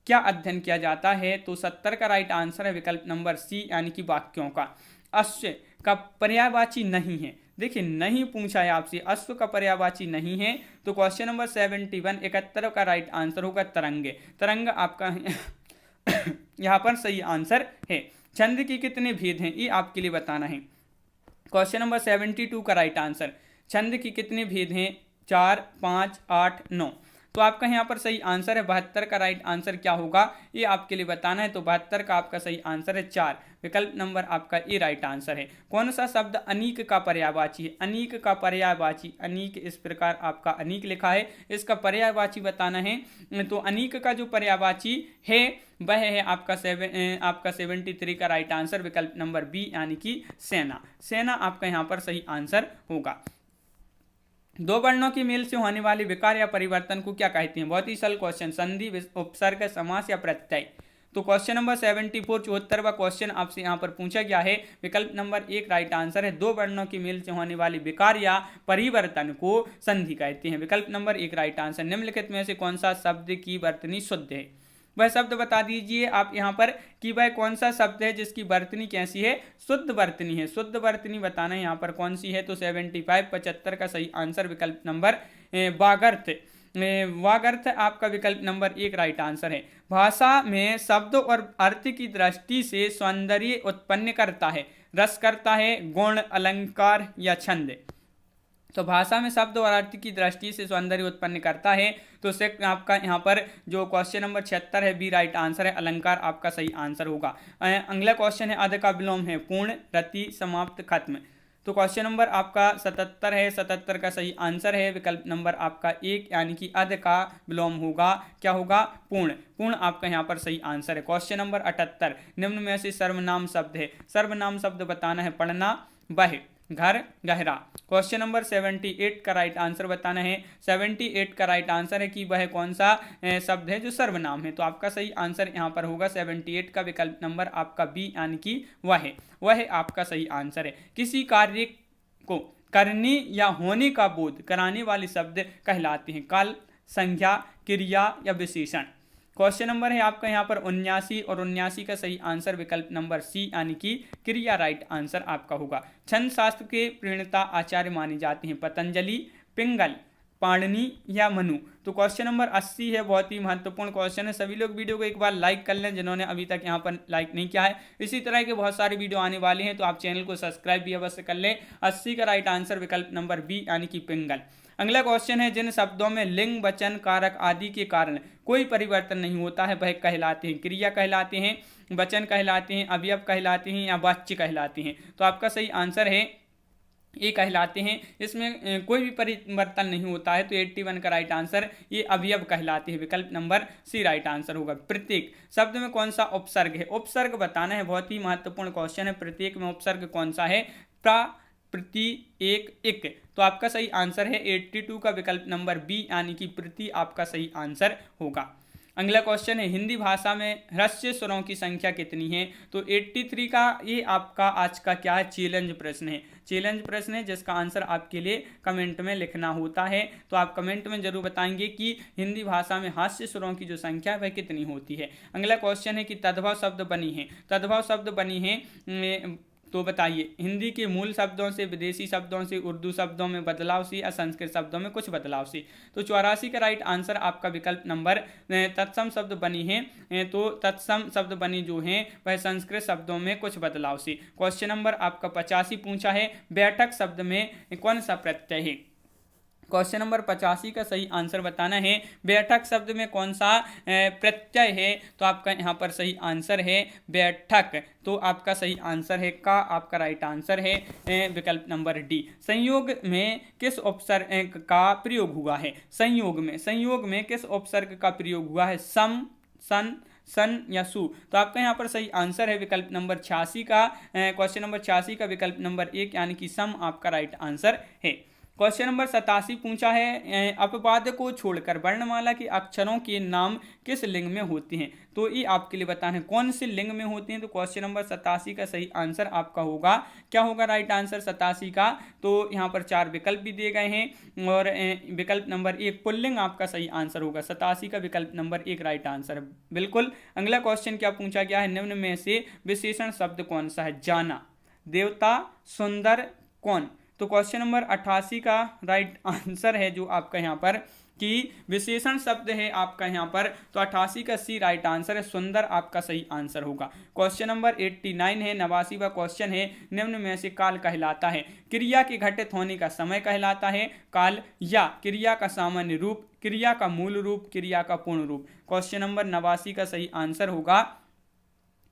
क्या अध्ययन किया जाता है। तो 70 का राइट आंसर है विकल्प नंबर सी यानी कि वाक्यों का। अश्व का पर्यायवाची नहीं है। देखिए नहीं पूछा है आपसे, अश्व का पर्यायवाची नहीं है। तो क्वेश्चन नंबर 71 का राइट आंसर होगा तरंग। तरंग आपका यहाँ पर सही आंसर है। छंद के कितने भेद हैं ये आपके लिए बताना है। क्वेश्चन नंबर 72 का राइट आंसर, छंद के कितने भेद हैं? 4, 5, 8, 9। तो आपका यहाँ पर सही आंसर है 72 का राइट आंसर क्या होगा ये आपके लिए बताना है। तो 72 का आपका सही आंसर है 4, विकल्प नंबर आपका ए राइट आंसर है। कौन सा शब्द अनीक का पर्यायवाची है? अनीक का पर्यायवाची, अनीक इस प्रकार आपका अनीक लिखा है, इसका पर्यायवाची बताना है। तो अनीक का जो पर्यायवाची है वह है आपका 73 का राइट आंसर, विकल्प नंबर बी यानी कि सेना। सेना आपका यहाँ पर सही आंसर होगा। दो वर्णों की मेल से होने वाले विकार या परिवर्तन को क्या कहते हैं? बहुत ही सरल क्वेश्चन, संधि, उपसर्ग, समास या प्रत्यय। तो क्वेश्चन नंबर 74 74वां क्वेश्चन आपसे यहाँ पर पूछा गया है। विकल्प नंबर 1 राइट आंसर है। दो वर्णों की मेल से होने वाली विकार या परिवर्तन को संधि कहते हैं, विकल्प नंबर 1 राइट आंसर। निम्नलिखित में से कौन सा शब्द की वर्तनी शुद्ध है? वह शब्द बता दीजिए आप यहाँ पर कि वह कौन सा शब्द है जिसकी वर्तनी कैसी है? शुद्ध वर्तनी है। शुद्ध वर्तनी बताना है यहाँ पर कौन सी है। तो 75 का सही आंसर विकल्प नंबर वागर्थ। वागर्थ आपका विकल्प नंबर 1 राइट आंसर है। भाषा में शब्द और अर्थ की दृष्टि से सौंदर्य उत्पन्न करता है, रस करता है, गुण, अलंकार या छंद। तो भाषा में शब्द और अर्थ की दृष्टि से सौंदर्य उत्पन्न करता है। तो से आपका यहाँ पर जो क्वेश्चन नंबर 76 है बी राइट आंसर है, अलंकार आपका सही आंसर होगा। अगला क्वेश्चन है, अध का विलोम है पूर्ण, रति, समाप्त, खत्म। तो क्वेश्चन नंबर आपका 77 है, 77 का सही आंसर है, विकल्प नंबर आपका 1 यानी कि अध का विलोम होगा क्या होगा? पूर्ण। पूर्ण आपका यहाँ पर सही आंसर है। क्वेश्चन नंबर 78, निम्न में से सर्वनाम शब्द है। सर्वनाम शब्द बताना है, पढ़ना, बह, घर, गहरा। क्वेश्चन नंबर 78 का राइट आंसर बताना है। 78 का राइट आंसर है कि वह कौन सा शब्द है जो सर्वनाम है। तो आपका सही आंसर यहाँ पर होगा 78 का विकल्प नंबर आपका बी यानी कि वह आपका सही आंसर है। किसी कार्य को करने या होने का बोध कराने वाले शब्द कहलाते हैं। काल, संज्ञा, क्रिया या विशेषण। क्वेश्चन नंबर है आपका यहाँ पर 79 और 79 का सही आंसर विकल्प नंबर सी यानी कि क्रिया राइट आंसर आपका होगा। छंद शास्त्र के प्रणेता आचार्य माने जाते हैं, पतंजलि, पिंगल, पाणिनि या मनु। तो क्वेश्चन नंबर 80 है, बहुत ही महत्वपूर्ण क्वेश्चन है। सभी लोग वीडियो को एक बार लाइक कर लें जिन्होंने अभी तक यहाँ पर लाइक नहीं किया है। इसी तरह के बहुत सारे वीडियो आने वाले हैं तो आप चैनल को सब्सक्राइब भी अवश्य कर लें। 80 का राइट आंसर विकल्प नंबर बी यानी कि पिंगल। अगला क्वेश्चन है, जिन शब्दों में लिंग, वचन, कारक आदि के कारण कोई परिवर्तन नहीं होता है वह कहलाते हैं। क्रिया कहलाते हैं, वचन कहलाते हैं, अवयव कहलाते हैं या वाच्य कहलाते हैं। तो आपका सही आंसर है ये कहलाते हैं। इसमें कोई भी परिवर्तन नहीं होता है तो 81 का राइट आंसर ये अवयव कहलाते हैं, विकल्प नंबर सी राइट आंसर होगा। प्रत्येक शब्द में कौन सा उपसर्ग है, उपसर्ग बताना है, बहुत ही महत्वपूर्ण क्वेश्चन है। प्रत्येक में उपसर्ग कौन सा है, प्रा, प्रति, एक, इक। तो आपका सही आंसर है 82 का विकल्प नंबर बी यानी कि प्रति आपका सही आंसर होगा। अगला क्वेश्चन है, हिंदी भाषा में ह्रस्व स्वरों की संख्या कितनी है। तो 83 का ये आपका आज का क्या है, चैलेंज प्रश्न है। चैलेंज प्रश्न है जिसका आंसर आपके लिए कमेंट में लिखना होता है। तो आप कमेंट में जरूर बताएंगे कि हिंदी भाषा में ह्रस्व स्वरों की जो संख्या है वह कितनी होती है। अगला क्वेश्चन है कि तद्भव शब्द बनी है, तद्भव शब्द बनी है तो बताइए। हिंदी के मूल शब्दों से, विदेशी शब्दों से, उर्दू शब्दों में बदलाव से या संस्कृत शब्दों में कुछ बदलाव से। तो 84 का राइट आंसर आपका विकल्प नंबर तत्सम शब्द बनी है। तो तत्सम शब्द बनी जो हैं वह संस्कृत शब्दों में कुछ बदलाव से। क्वेश्चन नंबर आपका 85 पूछा है, बैठक शब्द में कौन सा प्रत्यय है। क्वेश्चन नंबर 85 का सही आंसर बताना है, बैठक शब्द में कौन सा प्रत्यय है। तो आपका यहाँ पर सही आंसर है बैठक। तो आपका सही आंसर है का आपका राइट आंसर है विकल्प नंबर डी। संयोग में किस उपसर्ग का प्रयोग हुआ है, संयोग में किस उपसर्ग का प्रयोग हुआ है, सम, सन, सन या सु। तो आपका यहाँ पर सही आंसर है विकल्प नंबर 86 का, क्वेश्चन नंबर 86 का विकल्प नंबर 1 यानी कि सम आपका राइट आंसर है। क्वेश्चन नंबर 87 पूछा है, अपवाद को छोड़कर वर्णमाला के अक्षरों के नाम किस लिंग में होते हैं। तो ये आपके लिए बताना है कौन से लिंग में होते हैं। तो क्वेश्चन नंबर 87 का सही आंसर आपका होगा, क्या होगा राइट आंसर 87 का। तो यहाँ पर 4 विकल्प भी दिए गए हैं और विकल्प नंबर 1 पुल्लिंग आपका सही आंसर होगा। 87 का विकल्प नंबर 1 राइट आंसर है बिल्कुल। अगला क्वेश्चन क्या पूछा गया है, निम्न में से विशेषण शब्द कौन सा है, जाना, देवता, सुंदर, कौन। तो क्वेश्चन नंबर 88 का राइट आंसर है जो आपका यहाँ पर कि विशेषण शब्द है आपका यहाँ पर। तो 88 का सी राइट आंसर है, सुंदर आपका सही आंसर होगा। क्वेश्चन नंबर 89 है, 89वां क्वेश्चन है, निम्न में से काल कहलाता है। क्रिया के घटित होने का समय कहलाता है काल, या क्रिया का सामान्य रूप, क्रिया का मूल रूप, क्रिया का पूर्ण रूप। क्वेश्चन नंबर 89 का सही आंसर होगा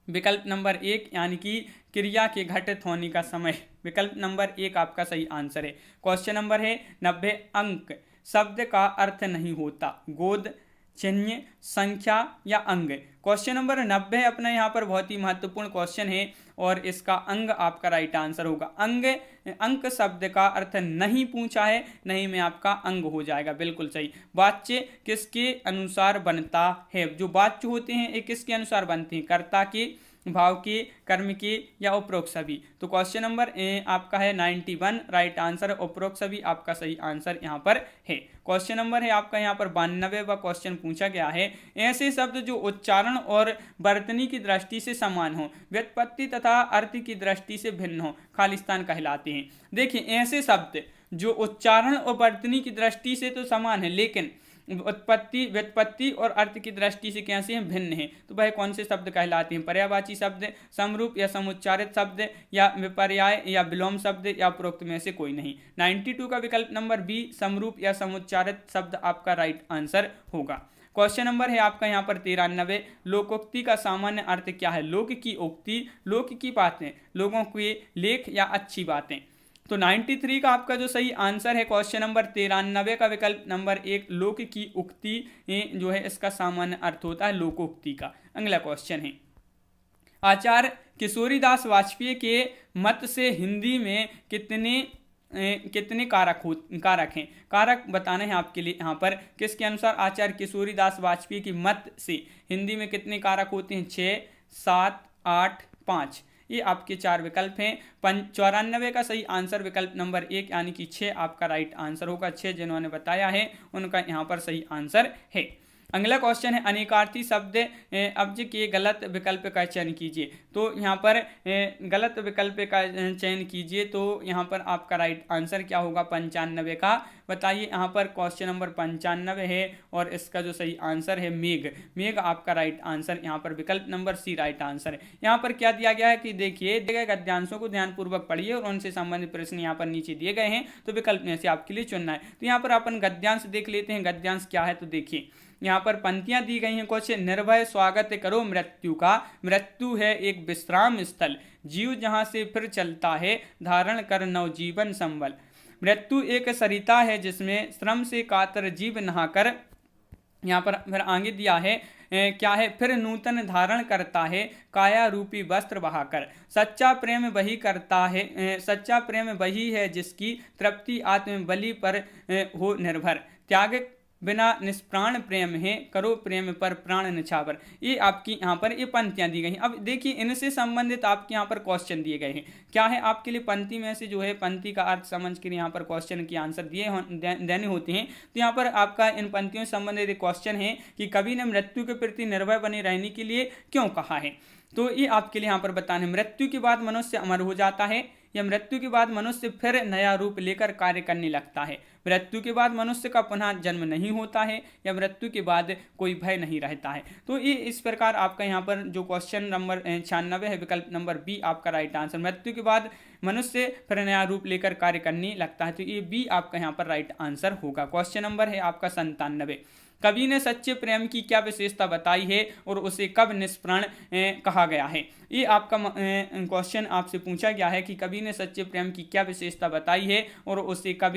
विकल्प नंबर 1 यानी कि क्रिया के घटित होने का समय, विकल्प नंबर 1 आपका सही आंसर है। क्वेश्चन नंबर है 90 अंक शब्द का अर्थ नहीं होता, गोद, चिन्ह, संख्या या अंग। क्वेश्चन नंबर 90 अपना यहाँ पर बहुत ही महत्वपूर्ण क्वेश्चन है और इसका अंग आपका राइट आंसर होगा। अंक शब्द का अर्थ नहीं पूछा है, नहीं में आपका अंग हो जाएगा, बिल्कुल सही। वाच्य किसके अनुसार बनता है, जो वाच्य होते हैं ये किसके अनुसार बनते हैं, कर्ता के, भाव के, कर्म के या उपरोक्त सभी। तो क्वेश्चन नंबर आपका है 91 राइट आंसर, उपरोक्त सभी आपका सही आंसर यहाँ पर है। क्वेश्चन नंबर है आपका यहाँ पर 92वां क्वेश्चन पूछा गया है, ऐसे शब्द जो उच्चारण और वर्तनी की दृष्टि से समान हो, व्युत्पत्ति तथा अर्थ की दृष्टि से भिन्न हो, खालिस्तान कहलाते हैं। देखिए ऐसे शब्द जो उच्चारण और वर्तनी की दृष्टि से तो समान है लेकिन उत्पत्ति, व्युत्पत्ति और अर्थ की दृष्टि से कैसे हैं, भिन्न हैं, तो वह कौन से शब्द कहलाते हैं, पर्यायवाची शब्द, समरूप या समुच्चारित शब्द या विपर्याय या विलोम शब्द या उपरोक्त में से कोई नहीं। 92 का विकल्प नंबर बी समरूप या समुच्चारित शब्द आपका राइट आंसर होगा। क्वेश्चन नंबर है आपका यहाँ पर 93, लोकोक्ति का सामान्य अर्थ क्या है, लोक की उक्ति, लोक की बातें, लोगों के लेख या अच्छी बातें। तो 93 का आपका जो सही आंसर है क्वेश्चन नंबर 93 का विकल्प नंबर 1 लोक की उक्ति जो है इसका सामान्य अर्थ होता है लोकोक्ति का। अगला क्वेश्चन है, आचार्य किशोरीदास वाजपेयी के मत से हिंदी में कितने कारक हैं, कारक बताने हैं आपके लिए यहाँ पर। किसके अनुसार, आचार्य किशोरीदास वाजपेयी की मत से हिंदी में कितने कारक होते हैं, 6, 7, 8, 5। ये आपके 4 विकल्प हैं। 94 का सही आंसर विकल्प नंबर 1 यानी कि 6 आपका राइट आंसर होगा। 6 जिन्होंने बताया है उनका यहाँ पर सही आंसर है। अगला क्वेश्चन है अनेकार्थी शब्द अब्ज के गलत विकल्प का चयन कीजिए। तो यहाँ पर गलत विकल्प का चयन कीजिए, तो यहाँ पर आपका राइट आंसर क्या होगा 95 का। बताइए, यहाँ पर क्वेश्चन नंबर 95 है और इसका जो सही आंसर है मेघ। मेघ आपका राइट आंसर, यहाँ पर विकल्प नंबर सी राइट आंसर है। यहाँ पर क्या दिया गया है कि देखिए दिए गए गद्यांशों को ध्यानपूर्वक पढ़िए और उनसे संबंधित प्रश्न यहाँ पर नीचे दिए गए हैं, तो विकल्प में से आपके लिए चुनना है। तो यहाँ पर अपन गद्यांश देख लेते हैं। गद्यांश क्या है तो देखिए यहाँ पर पंक्तियां दी गई हैं कुछ। निर्भय स्वागत करो मृत्यु का, मृत्यु है एक विश्राम स्थल, जीव जहां से फिर चलता है, धारण कर नवजीवन संबल। मृत्यु एक सरिता है जिसमें श्रम से कातर जीव नहाकर, यहाँ पर फिर आगे दिया है क्या है, फिर नूतन धारण करता है काया रूपी वस्त्र बहाकर। सच्चा प्रेम वही करता है, सच्चा प्रेम वही है जिसकी तृप्ति आत्मबलि पर हो निर्भर। त्याग बिना निष्प्राण प्रेम है, करो प्रेम पर प्राण निछावर। ये आपकी यहाँ पर ये पंक्तियां दी गई हैं। अब देखिए इनसे संबंधित आपके यहाँ पर क्वेश्चन दिए गए हैं। क्या है आपके लिए पंक्ति में से जो है पंक्ति का अर्थ समझ कर यहाँ पर क्वेश्चन के आंसर देने होते हैं। तो यहाँ पर आपका इन पंक्तियों से संबंधित एक क्वेश्चन है कि कवि ने मृत्यु के प्रति निर्भय बने रहने के लिए क्यों कहा है। तो ये आपके लिए यहाँ पर बताना है, मृत्यु के बाद मनुष्य अमर हो जाता है या मृत्यु के बाद मनुष्य फिर नया रूप लेकर कार्य करने लगता है, मृत्यु के बाद मनुष्य का पुनः जन्म नहीं होता है या मृत्यु के बाद कोई भय नहीं रहता है। तो ये इस प्रकार आपका यहाँ पर जो क्वेश्चन नंबर 96 है विकल्प नंबर बी आपका राइट आंसर। मृत्यु के बाद मनुष्य फिर नया रूप लेकर कार्य करने लगता है, तो ये बी आपका यहाँ पर राइट आंसर होगा। क्वेश्चन नंबर है आपका 97। कवि ने सच्चे प्रेम की क्या विशेषता बताई है और उसे कब निष्प्राण कहा गया है। ये आपका क्वेश्चन आपसे पूछा गया है कि कवि ने सच्चे प्रेम की क्या विशेषता बताई है और उसे कब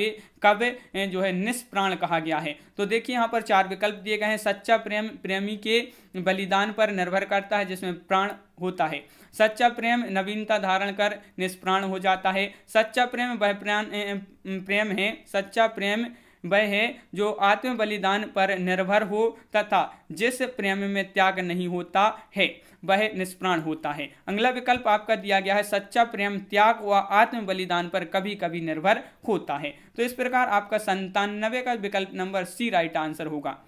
जो है निष्प्राण कहा गया है। तो देखिए यहाँ पर 4 विकल्प दिए गए हैं। सच्चा प्रेम प्रेमी के बलिदान पर निर्भर करता है जिसमें प्राण होता है। सच्चा प्रेम नवीनता धारण कर निष्प्राण हो जाता है। सच्चा प्रेम वह प्रेम है, सच्चा प्रेम वह है जो आत्म बलिदान पर निर्भर हो तथा जिस प्रेम में त्याग नहीं होता है वह निष्प्राण होता है। अगला विकल्प आपका दिया गया है सच्चा प्रेम त्याग व आत्म बलिदान पर कभी कभी निर्भर होता है। तो इस प्रकार आपका 97 का विकल्प नंबर सी राइट आंसर होगा।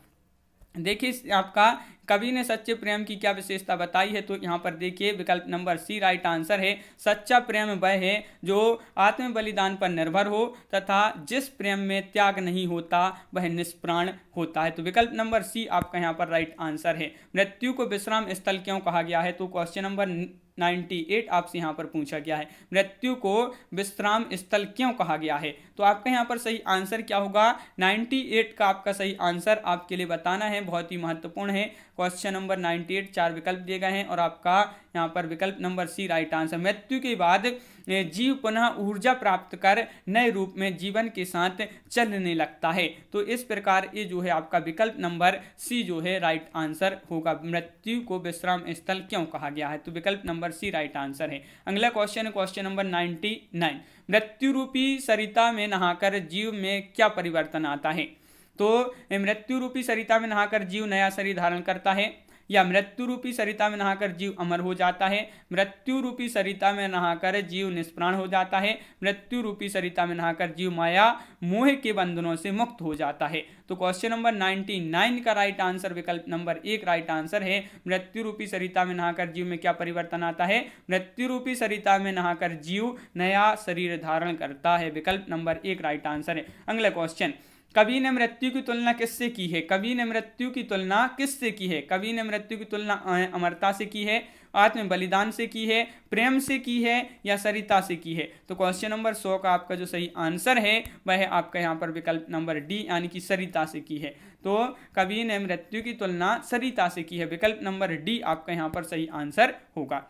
देखिए आपका कवि ने सच्चे प्रेम की क्या विशेषता बताई है, तो यहाँ पर देखिए विकल्प नंबर सी राइट आंसर है। सच्चा प्रेम वह है जो आत्म बलिदान पर निर्भर हो तथा जिस प्रेम में त्याग नहीं होता वह निष्प्राण होता है। तो विकल्प नंबर सी आपका यहाँ पर राइट आंसर है। मृत्यु को विश्राम स्थल क्यों कहा गया है, तो क्वेश्चन नंबर 98 आपसे यहाँ पर पूछा गया है, मृत्यु को विश्राम स्थल क्यों कहा गया है। तो आपका यहाँ पर सही आंसर क्या होगा 98 का आपका सही आंसर आपके लिए बताना है, बहुत ही महत्वपूर्ण है। क्वेश्चन नंबर 98 4 विकल्प दिए गए हैं और आपका यहाँ पर विकल्प नंबर सी राइट आंसर। मृत्यु के बाद जीव पुनः ऊर्जा प्राप्त कर नए रूप में जीवन के साथ चलने लगता है। तो इस प्रकार ये जो है आपका विकल्प नंबर सी जो है राइट आंसर होगा। मृत्यु को विश्राम स्थल क्यों कहा गया है, तो विकल्प नंबर सी राइट आंसर है। अगला क्वेश्चन है क्वेश्चन नंबर 99। मृत्यु रूपी सरिता में नहाकर जीव में क्या परिवर्तन आता है। तो मृत्यु रूपी सरिता में नहाकर जीव नया शरीर धारण करता है या मृत्यु रूपी सरिता में नहाकर जीव अमर हो जाता है, मृत्यु रूपी सरिता में नहाकर जीव निष्प्राण हो जाता है, मृत्यु रूपी सरिता में नहाकर जीव माया मोह के बंधनों से मुक्त हो जाता है। तो क्वेश्चन नंबर 99 का राइट आंसर विकल्प नंबर 1 राइट आंसर है। मृत्यु रूपी सरिता में नहाकर जीव में क्या परिवर्तन आता है, मृत्यु रूपी सरिता में नहाकर जीव नया शरीर धारण करता है, विकल्प नंबर 1 राइट आंसर है। अगला क्वेश्चन, कवि ने मृत्यु की तुलना किससे की है। कवि ने मृत्यु की तुलना किससे की है। कवि ने मृत्यु की तुलना अमरता से की है, आत्म बलिदान से की है, प्रेम से की है या सरिता से की है। तो क्वेश्चन नंबर 100 का आपका जो सही आंसर है वह है आपका यहाँ पर विकल्प नंबर डी यानी कि सरिता से की है। तो कवि ने मृत्यु की तुलना सरिता से की है, विकल्प नंबर डी आपका यहाँ पर सही आंसर होगा।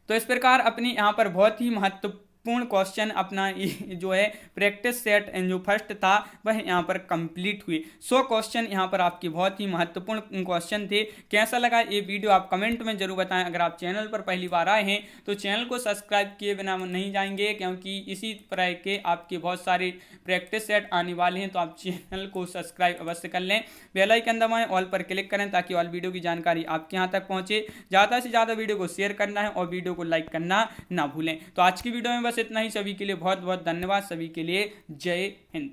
तो इस प्रकार अपनी यहाँ पर बहुत ही पूर्ण क्वेश्चन अपना जो है प्रैक्टिस सेट जो फर्स्ट था वह यहाँ पर कंप्लीट हुए। 100 क्वेश्चन यहाँ पर आपके बहुत ही महत्वपूर्ण क्वेश्चन थे। कैसा लगा ये वीडियो आप कमेंट में जरूर बताएं। अगर आप चैनल पर पहली बार आए हैं तो चैनल को सब्सक्राइब किए बिना नहीं जाएंगे, क्योंकि इसी तरह के आपके बहुत सारे प्रैक्टिस सेट आने वाले हैं। तो आप चैनल को सब्सक्राइब अवश्य कर लें, बेल आइकन दबाएं, ऑल पर क्लिक करें ताकि ऑल वीडियो की जानकारी आपके यहाँ तक पहुंचे। ज़्यादा से ज़्यादा वीडियो को शेयर करना है और वीडियो को लाइक करना ना भूलें। तो आज की वीडियो में बस इतना ही। सभी के लिए बहुत बहुत धन्यवाद। सभी के लिए जय हिंद।